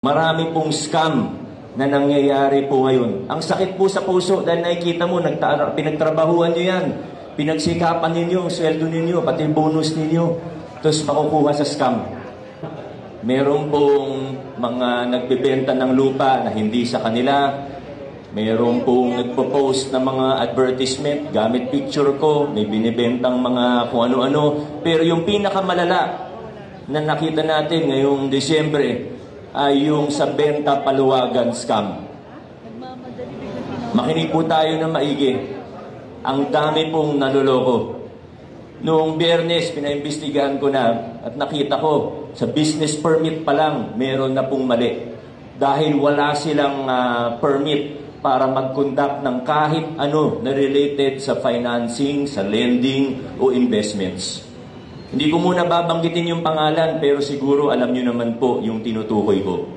Marami pong scam na nangyayari po ngayon. Ang sakit po sa puso dahil nakikita mo, pinagtrabahuan nyo yan. Pinagsikapan ninyo, sweldo ninyo, pati bonus ninyo. Tapos makukuha sa scam. Meron pong mga nagbebenta ng lupa na hindi sa kanila. Meron pong nagpo-post ng mga advertisement, gamit picture ko, may binibentang mga kung ano-ano. Pero yung pinakamalala na nakita natin ngayong Desyembre ay yung sa benta paluwagan scam. Makinig po tayo na maigi. Ang dami pong naloloko. Noong Biyernes, pinaimbestigahan ko na at nakita ko sa business permit pa lang, meron na pong mali. Dahil wala silang permit para mag-conduct ng kahit ano na related sa financing, sa lending o investments. Hindi ko muna babanggitin yung pangalan pero siguro alam nyo naman po yung tinutukoy ko.